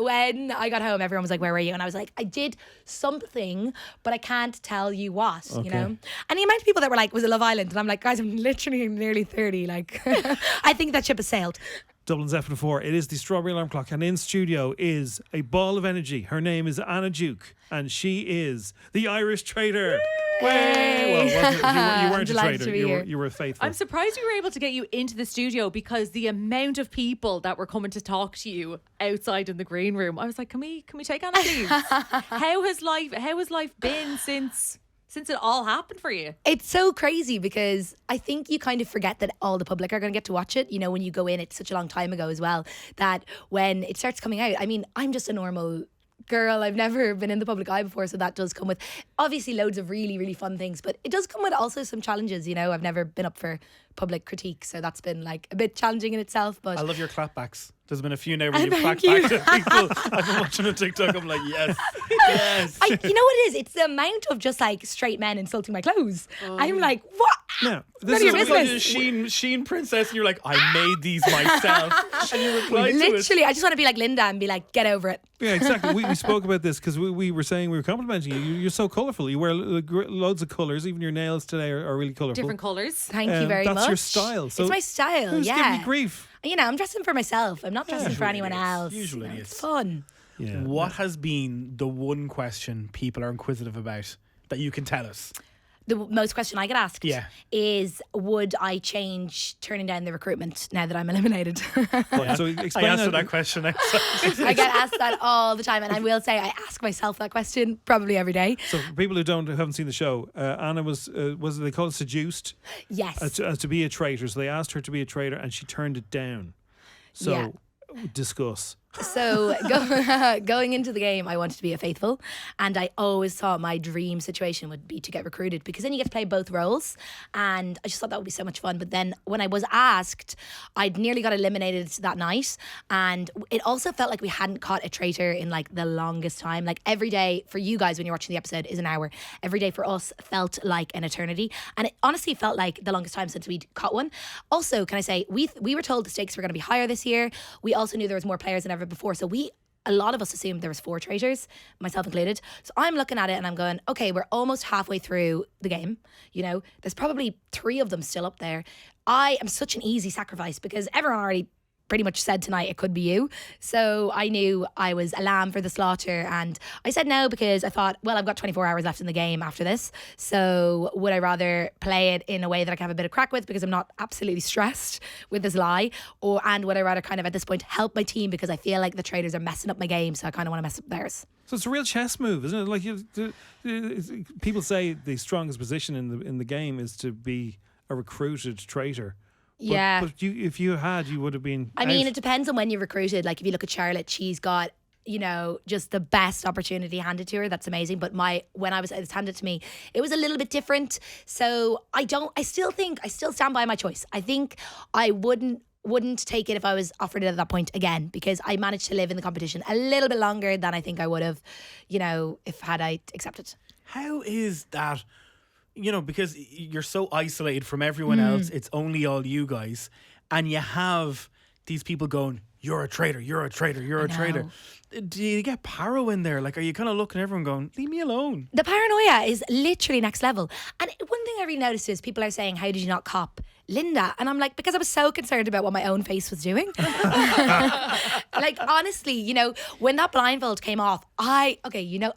when I got home, everyone was like, where were you? And I was like, I did something, but I can't tell you what, you know? And the amount of people that were like, was it Love Island? And I'm like, guys, I'm literally nearly 30. Like, I think that ship has sailed. Dublin's F4. It is the Strawberry Alarm Clock, and in studio is a ball of energy. Her name is Anna Duke, and she is the Irish traitor. Well, you weren't a traitor. You were faithful. I'm surprised we were able to get you into the studio because the amount of people that were coming to talk to you outside in the green room. I was like, can we take Anna, please? How has life been since it all happened for you? It's so crazy because I think you kind of forget that all the public are going to get to watch it. You know, when you go in, it's such a long time ago as well, that when it starts coming out, I mean, I'm just a normal girl. I've never been in the public eye before, so that does come with obviously loads of really, really fun things, but it does come with also some challenges. You know, I've never been up for public critique, so that's been like a bit challenging in itself. But I love your clapbacks. There's been a few now where you've clapped back to people. I've been watching a TikTok. I'm like, yes. You know what it is? It's the amount of just like straight men insulting my clothes. I'm like, what? No, None of your business. Sheen princess, and you're like, I made these myself. And you replied to it. Literally, I just want to be like Linda and be like, get over it. Yeah, exactly. We spoke about this because we were saying, we were complimenting you. You're so colourful. You wear loads of colours. Even your nails today are really colourful. Different colours. Thank you very much. That's your style. So it's my style, who's yeah. giving you grief? You know, I'm dressing for myself. I'm not dressing for anyone else. Usually You know, it is. it's fun. Yeah. What has been the one question people are inquisitive about that you can tell us? The most question I get asked is, would I change turning down the recruitment now that I'm eliminated? So explain I answer that question. I get asked that all the time, and I will say I ask myself that question probably every day. So for people who haven't seen the show, Anna was they call it seduced? Yes. To be a traitor. So they asked her to be a traitor, and she turned it down. So discuss. So going into the game, I wanted to be a faithful, and I always thought my dream situation would be to get recruited, because then you get to play both roles, and I just thought that would be so much fun. But then when I was asked, I'd nearly got eliminated that night, and it also felt like we hadn't caught a traitor in like the longest time. Like every day for you guys when you're watching the episode is an hour. Every day for us felt like an eternity, and it honestly felt like the longest time since we'd caught one. Also, can I say, we were told the stakes were going to be higher this year. We also knew there was more players than ever before, so a lot of us assumed there was 4 traitors, myself included. So I'm looking at it and I'm going, okay, we're almost halfway through the game. You know, there's probably 3 of them still up there. I am such an easy sacrifice because everyone already pretty much said tonight it could be you. So I knew I was a lamb for the slaughter, and I said no because I thought, well, I've got 24 hours left in the game after this, so would I rather play it in a way that I can have a bit of crack with because I'm not absolutely stressed with this lie, and would I rather kind of at this point help my team because I feel like the traders are messing up my game, so I kind of want to mess up theirs. So it's a real chess move, isn't it? Like people say the strongest position in the game is to be a recruited traitor. But if you had, you would have been. I mean, it depends on when you're recruited. Like if you look at Charlotte, she's got, you know, just the best opportunity handed to her. That's amazing. But when it was handed to me, it was a little bit different. So I still stand by my choice. I think I wouldn't take it if I was offered it at that point again, because I managed to live in the competition a little bit longer than I think I would have, you know, had I accepted. How is that? You know, because you're so isolated from everyone else, it's only all you guys, and you have these people going, you're a traitor, you're a traitor, you're a traitor. Do you get paro in there? Like, are you kind of looking at everyone going, leave me alone? The paranoia is literally next level. And one thing I really noticed is people are saying, how did you not cop Linda? And I'm like, because I was so concerned about what my own face was doing. Like, honestly, you know, when that blindfold came off, I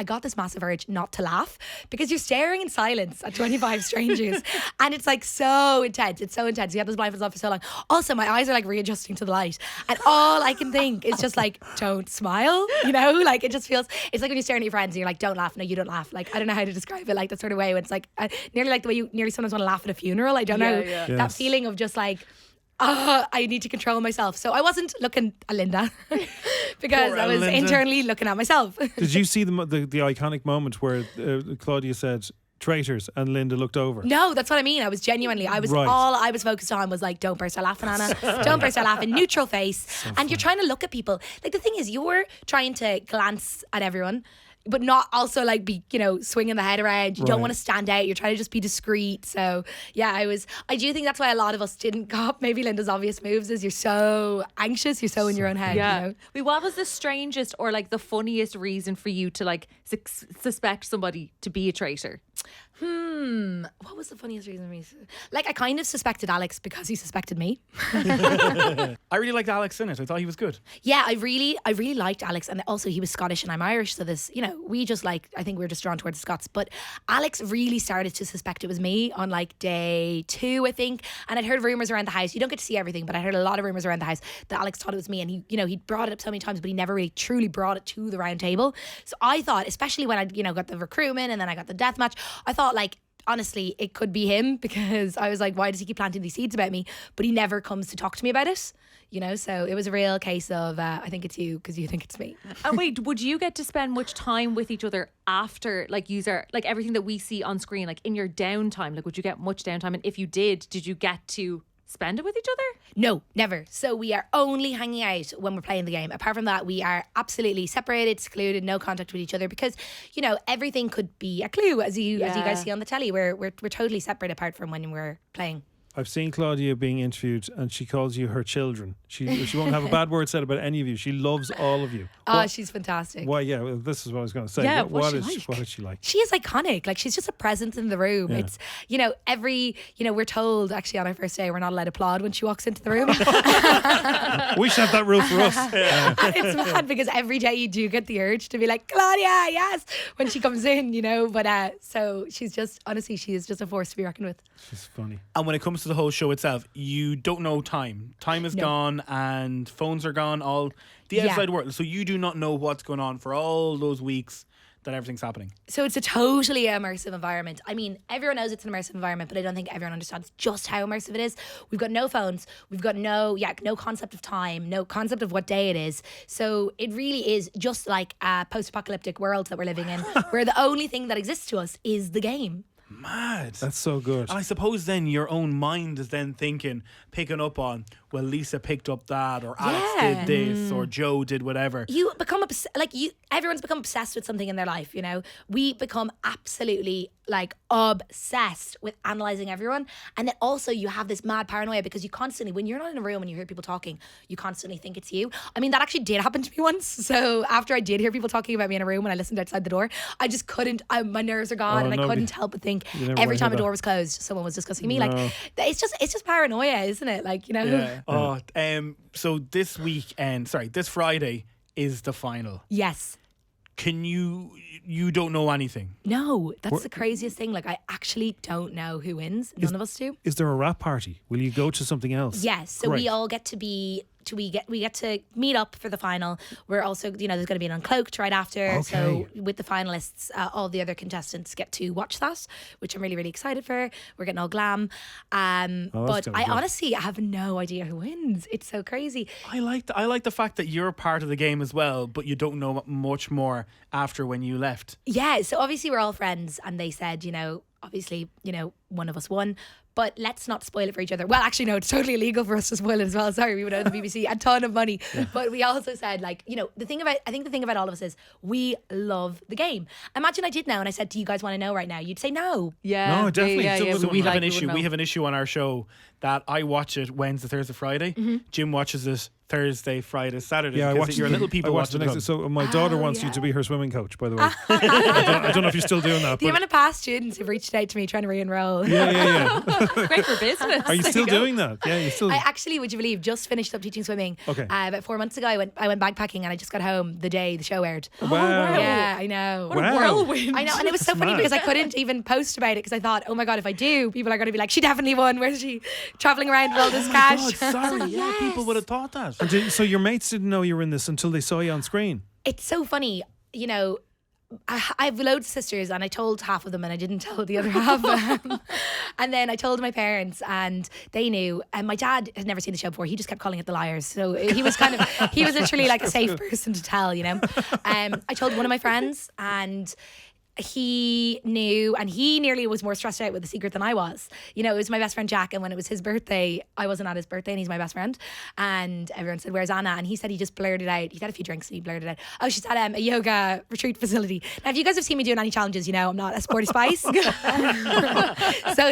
got this massive urge not to laugh, because you're staring in silence at 25 strangers and it's like so intense. It's so intense. You have those blindfolds off for so long. Also, my eyes are like readjusting to the light, and all I can think is just like, don't smile, you know? Like, it just feels, it's like when you're staring at your friends and you're like, don't laugh. No, you don't laugh. Like, I don't know how to describe it, like that sort of way when it's like nearly like the way you nearly sometimes want to laugh at a funeral. I don't know. Yeah. That feeling of just like, I need to control myself. So I wasn't looking at Linda because I was Linda. Internally looking at myself. Did you see the iconic moment where Claudia said traitors and Linda looked over? No, that's what I mean. I was all I was focused on was like, don't burst out laughing, Anna. Don't burst out laughing. Neutral face. So and you're trying to look at people. Like, the thing is, you're trying to glance at everyone. but not also like be, swinging the head around. You don't Right. want to stand out. You're trying to just be discreet. So yeah, I do think that's why a lot of us didn't cop maybe Linda's obvious moves is you're so anxious. You're so in your own head. Yeah. You know? Wait, what was the strangest or like the funniest reason for you to like suspect somebody to be a traitor? What was the funniest reason for me? Like, I kind of suspected Alex because he suspected me. I really liked Alex in it. I thought he was good. Yeah, I really liked Alex, and also he was Scottish and I'm Irish, so this, we just I think we were just drawn towards the Scots. But Alex really started to suspect it was me on like day 2, I think, and I'd heard rumors around the house. You don't get to see everything, but I heard a lot of rumors around the house that Alex thought it was me, and he brought it up so many times, but he never really truly brought it to the round table. So I thought, especially when I got the recruitment and then I got the death match, I thought like, honestly, it could be him, because I was like, why does he keep planting these seeds about me? But he never comes to talk to me about it, so it was a real case of I think it's you because you think it's me. And wait, would you get to spend much time with each other after like everything that we see on screen, like in your downtime? Like, would you get much downtime? And if you did you get to spend it with each other? No, never. So we are only hanging out when we're playing the game. Apart from that, we are absolutely separated, secluded, no contact with each other, because everything could be a clue, as you guys see on the telly. We're totally separate apart from when we're playing. I've seen Claudia being interviewed and she calls you her children. She won't have a bad word said about any of you. She loves all of you. Oh, she's fantastic. Why? Yeah, well, this is what I was going to say. Yeah, what what's is she like? she like? She is iconic. Like, she's just a presence in the room. Yeah. It's, we're told actually on our first day we're not allowed to applaud when she walks into the room. We should have that rule for us. And it's mad because every day you do get the urge to be like, Claudia, yes, when she comes in, But so she's just, honestly, she is just a force to be reckoned with. She's funny. And when it comes to the whole show itself, you don't know time. Time is No. gone and phones are gone, all the Yeah. outside world. So you do not know what's going on for all those weeks that everything's happening. So it's a totally immersive environment. I mean, everyone knows it's an immersive environment, but I don't think everyone understands just how immersive it is. We've got no phones. We've got no concept of time, no concept of what day it is. So it really is just like a post-apocalyptic world that we're living in, where the only thing that exists to us is the game. Mad. That's so good. And I suppose then your own mind is then picking up on, well, Lisa picked up that, or Alex Yeah. did this, or Joe did whatever. You become everyone's become obsessed with something in their life. We become absolutely obsessed with analyzing everyone, and then also you have this mad paranoia because you constantly, when you're not in a room and you hear people talking, you constantly think it's you. I mean, that actually did happen to me once. So after I did hear people talking about me in a room when I listened outside the door, I just couldn't. My nerves are gone, and I couldn't help but think never every wanna time hear a door that. was closed, someone was discussing me. No. It's just paranoia, isn't it? Yeah. Oh, so this Friday is the final. Yes. Can you don't know anything? No, that's the craziest thing. I actually don't know who wins. None of us do. Is there a rap party? Will you go to something else? Yes, so Great. we all get to we get to meet up for the final. We're also, there's going to be an Uncloaked right after. So with the finalists, all the other contestants get to watch that, which I'm really, really excited for. We're getting all glam. But gonna be I good. honestly have no idea who wins. It's so crazy. I like the fact that you're part of the game as well, but you don't know much more after when you left. Yeah, so obviously we're all friends, and they said, obviously, one of us won. But let's not spoil it for each other. Well, actually, no, it's totally illegal for us to spoil it as well. Sorry, we would owe the BBC a ton of money. But we also said, I think the thing about all of us is we love the game. Imagine I did now and I said, do you guys want to know right now? You'd say no. Yeah. No, definitely. Yeah. So we have an would issue. know. We have an issue on our show that I watch it Wednesday, Thursday, Friday. Jim watches it Thursday, Friday, Saturday. Yeah, I because watched your little I people watched watch the the next. club. So my daughter wants you to be her swimming coach, by the way. I don't know if you're still doing that. The But amount of past students who've reached out to me trying to re-enroll. yeah. Great for business. Are you still doing that? Yeah, you still. I actually, would you believe, just finished up teaching swimming. Okay. About 4 months ago, I went backpacking, and I just got home the day the show aired. Wow. Yeah, I know. What a Wow. whirlwind. I know, and it was so funny mad. because I couldn't even post about it because I thought, oh my God, if I do, people are going to be like, she definitely won. Where's she traveling around with all this cash? God, sorry. Yeah, people would have thought that. So your mates didn't know you were in this until they saw you on screen. It's so funny, I have loads of sisters, and I told half of them and I didn't tell the other half. And then I told my parents, and they knew. And my dad had never seen the show before. He just kept calling it The Liars. So he was literally like a safe person to tell, I told one of my friends, and he knew, and he nearly was more stressed out with the secret than I was. You know, it was my best friend Jack, and when it was his birthday, I wasn't at his birthday, and he's my best friend. And everyone said, "Where's Anna?" And he said he just blurted out. He'd had a few drinks and he blurted out, "Oh, she's at a yoga retreat facility." Now, if you guys have seen me doing any challenges, you know I'm not a sporty spice. So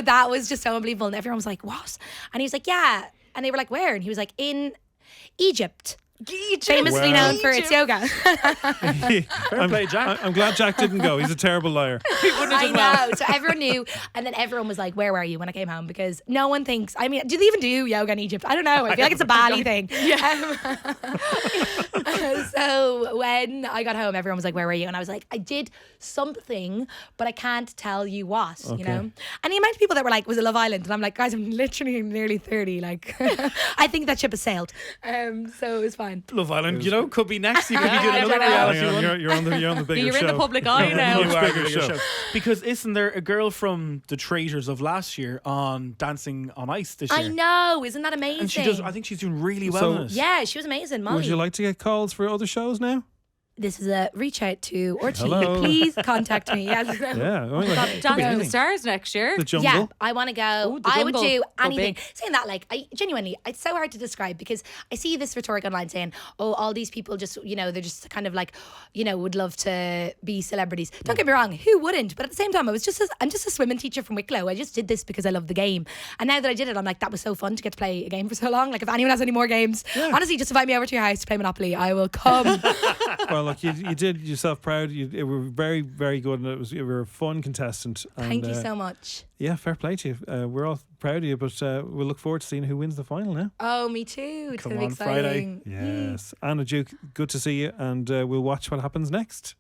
that was just so unbelievable, and everyone was like, "What?" And he was like, "Yeah," and they were like, "Where?" And he was like, "In Egypt." Famously known for its yoga. Fair play, Jack. I'm glad Jack didn't go. He's a terrible liar. I know. So everyone knew. And then everyone was like, "Where were you?" when I came home, because no one thinks, I mean, do they even do yoga in Egypt? I don't know. I feel like it's a Bali thing. So when I got home, everyone was like, "Where were you?" And I was like, "I did something, but I can't tell you what," you know? And the amount of people that were like, "Was it Love Island?" And I'm like, "Guys, I'm literally nearly 30. Like, I think that ship has sailed." So it was fine. Love Island, you know, could be next. You could be doing I another don't know. reality Hang on, one. you're on the bigger You're show. in the public eye now. You are bigger Bigger show. Because isn't there a girl from the Traitors of last year on Dancing on Ice this year? I know. Isn't that amazing? And she does. I think she's doing really well So- in it. Yeah, she was amazing. Molly. Would you like to get calls for other shows now? This is a reach out to or to Hello. please contact me. Yes. Yeah. I mean, like, Dancing with the Stars next year. the jungle. Yeah, I want to go. Oh, the I would jungle. do Go anything. big. Saying that, like, I genuinely, it's so hard to describe, because I see this rhetoric online saying, "Oh, all these people just, you know, they're just kind of like, you know, would love to be celebrities." Don't get me wrong, who wouldn't? But at the same time, I'm just a swimming teacher from Wicklow. I just did this because I love the game, and now that I did it, I'm like, that was so fun to get to play a game for so long. Like, if anyone has any more games, honestly, just invite me over to your house to play Monopoly. I will come. Well, look, you did yourself proud. You were very, very good, and you were a fun contestant. And, Thank you so much. Yeah, fair play to you. We're all proud of you, but we'll look forward to seeing who wins the final now. Oh, me too. It's Come gonna be on, Friday. exciting. Yes. Anna Duke, good to see you, and we'll watch what happens next.